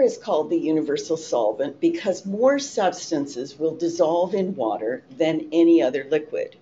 is called the universal solvent because more substances will dissolve in water than any other liquid.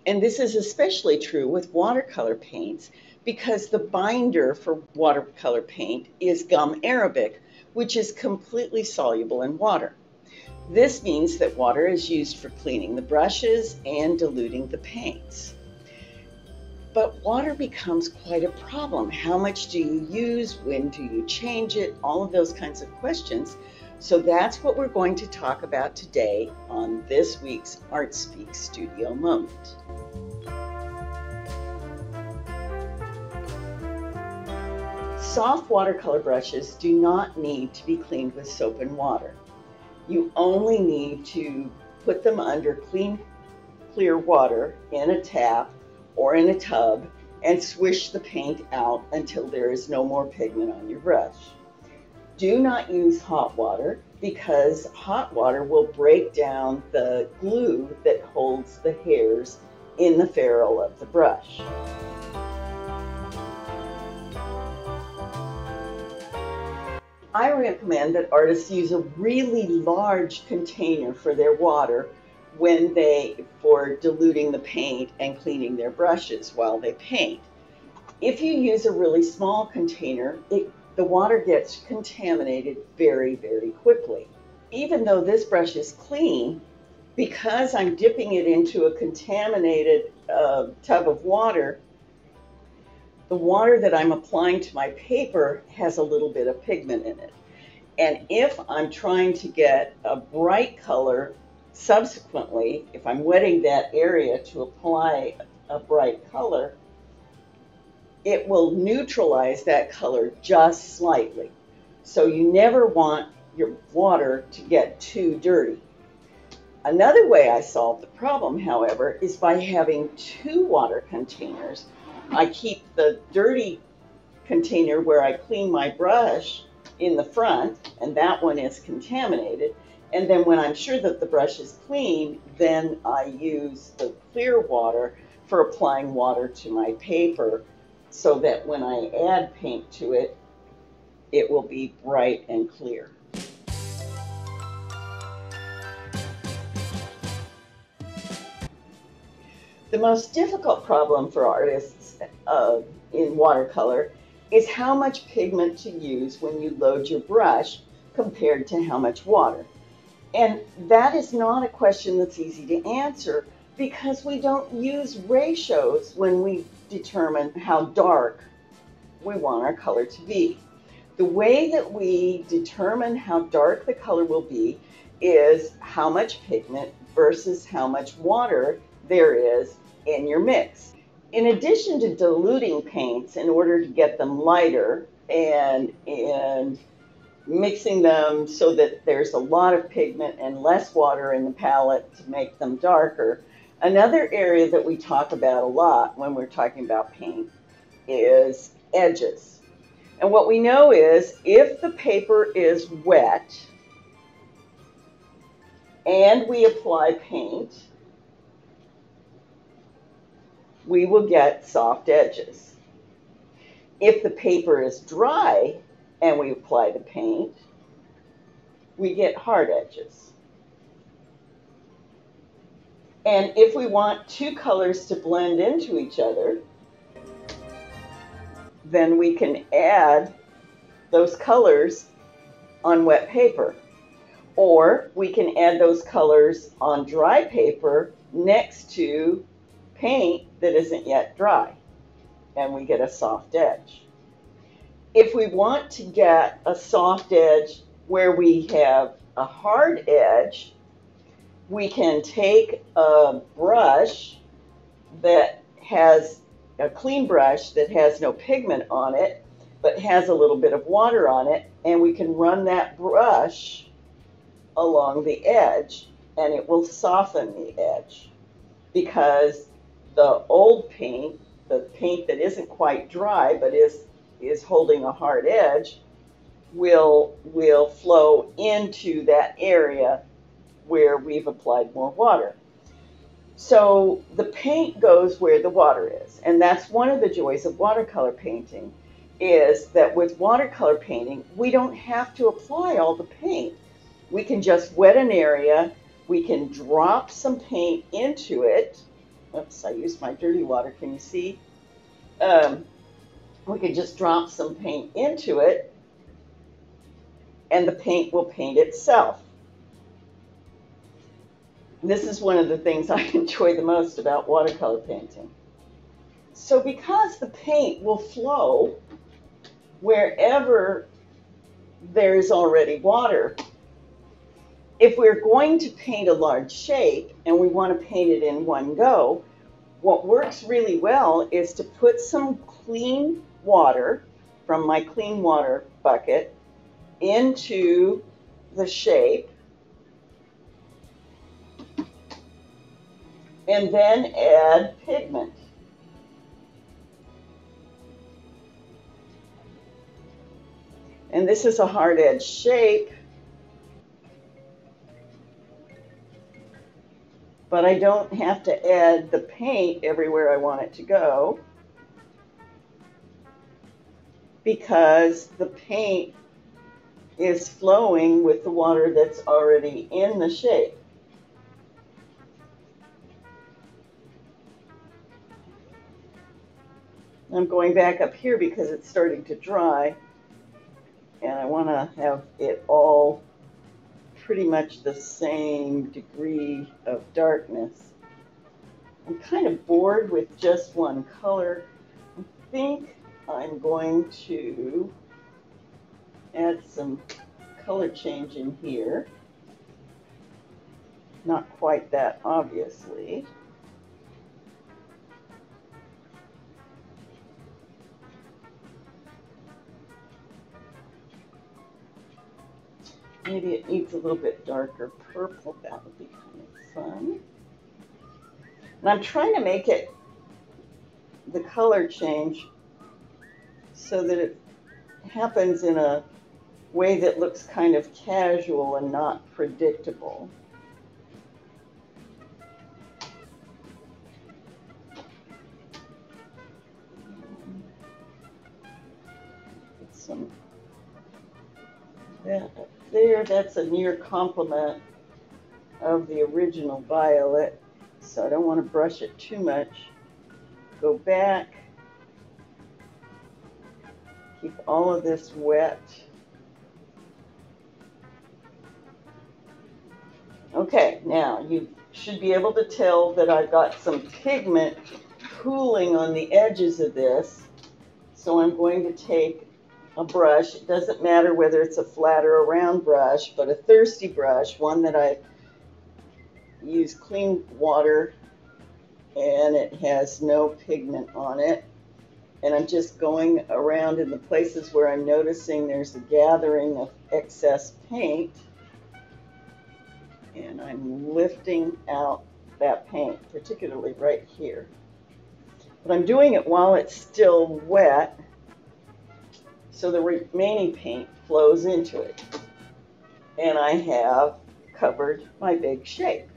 And this is especially true with watercolor paints because the binder for watercolor paint is gum arabic, which is completely soluble in water. This means that water is used for cleaning the brushes and diluting the paints. But water becomes quite a problem. How much do you use? When do you change it? All of those kinds of questions. So that's what we're going to talk about today on this week's ArtSpeaks Studio Moment. Soft watercolor brushes do not need to be cleaned with soap and water. You only need to put them under clear water in a tap or in a tub and swish the paint out until there is no more pigment on your brush. Do not use hot water because hot water will break down the glue that holds the hairs in the ferrule of the brush. I recommend that artists use a really large container for their water for diluting the paint and cleaning their brushes while they paint. If you use a really small container, the water gets contaminated very, very quickly. Even though this brush is clean, because I'm dipping it into a contaminated tub of water, the water that I'm applying to my paper has a little bit of pigment in it. And if I'm trying to get a bright color subsequently, if I'm wetting that area to apply a bright color, it will neutralize that color just slightly. So you never want your water to get too dirty. Another way I solve the problem, however, is by having two water containers. I keep the dirty container where I clean my brush in the front, and that one is contaminated. And then when I'm sure that the brush is clean, then I use the clear water for applying water to my paper so that when I add paint to it, it will be bright and clear. The most difficult problem for artists in watercolor is how much pigment to use when you load your brush compared to how much water. And that is not a question that's easy to answer because we don't use ratios when we determine how dark we want our color to be. The way that we determine how dark the color will be is how much pigment versus how much water there is in your mix. In addition to diluting paints in order to get them lighter and mixing them so that there's a lot of pigment and less water in the palette to make them darker, another area that we talk about a lot when we're talking about paint is edges. And what we know is if the paper is wet and we apply paint, we will get soft edges. If the paper is dry and we apply the paint, we get hard edges. And if we want two colors to blend into each other, then we can add those colors on wet paper. Or we can add those colors on dry paper next to paint that isn't yet dry, and we get a soft edge. If we want to get a soft edge where we have a hard edge, we can take a brush that has a clean brush that has no pigment on it, but has a little bit of water on it, and we can run that brush along the edge, and it will soften the edge because the old paint, the paint that isn't quite dry but is holding a hard edge, will flow into that area where we've applied more water. So the paint goes where the water is, and that's one of the joys of watercolor painting, is that with watercolor painting, we don't have to apply all the paint. We can just wet an area, we can drop some paint into it. Oops, I used my dirty water, can you see? We can just drop some paint into it and the paint will paint itself. This is one of the things I enjoy the most about watercolor painting. So because the paint will flow wherever there's already water, if we're going to paint a large shape and we want to paint it in one go, what works really well is to put some clean water from my clean water bucket into the shape and then add pigment. And this is a hard edge shape, but I don't have to add the paint everywhere I want it to go because the paint is flowing with the water that's already in the shape. I'm going back up here because it's starting to dry and I want to have it all pretty much the same degree of darkness. I'm kind of bored with just one color. I think I'm going to add some color change in here. Not quite that obviously. Maybe it needs a little bit darker purple. That would be kind of fun. And I'm trying to make it the color change so that it happens in a way that looks kind of casual and not predictable. Put some that up there. That's a near complement of the original violet, so I don't want to brush it too much. Go back, keep all of this wet. Okay, now you should be able to tell that I've got some pigment pooling on the edges of this, so I'm going to take a brush. It doesn't matter whether it's a flat or a round brush, but a thirsty brush, one that I use clean water and it has no pigment on it. And I'm just going around in the places where I'm noticing there's a gathering of excess paint. And I'm lifting out that paint, particularly right here. But I'm doing it while it's still wet, so the remaining paint flows into it. And I have covered my big shape.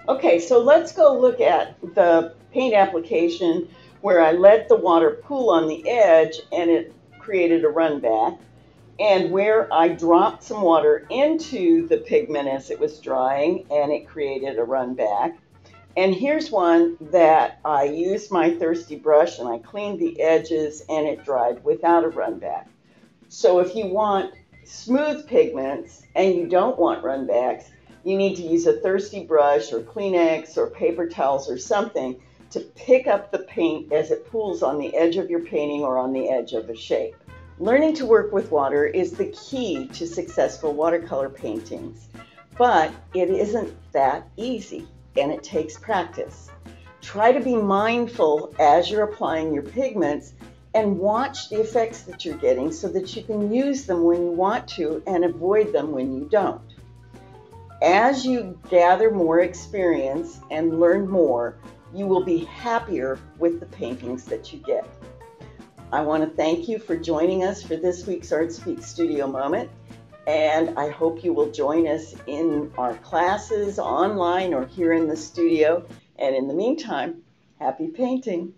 Okay, so let's go look at the paint application where I let the water pool on the edge and it created a run back, and where I dropped some water into the pigment as it was drying and it created a run back. And here's one that I used my thirsty brush and I cleaned the edges and it dried without a run back. So if you want smooth pigments and you don't want run backs, you need to use a thirsty brush or Kleenex or paper towels or something to pick up the paint as it pools on the edge of your painting or on the edge of a shape. Learning to work with water is the key to successful watercolor paintings, but it isn't that easy and it takes practice. Try to be mindful as you're applying your pigments and watch the effects that you're getting so that you can use them when you want to and avoid them when you don't. As you gather more experience and learn more, you will be happier with the paintings that you get. I want to thank you for joining us for this week's ArtSpeaks Studio Moment, and I hope you will join us in our classes online or here in the studio. And in the meantime, happy painting!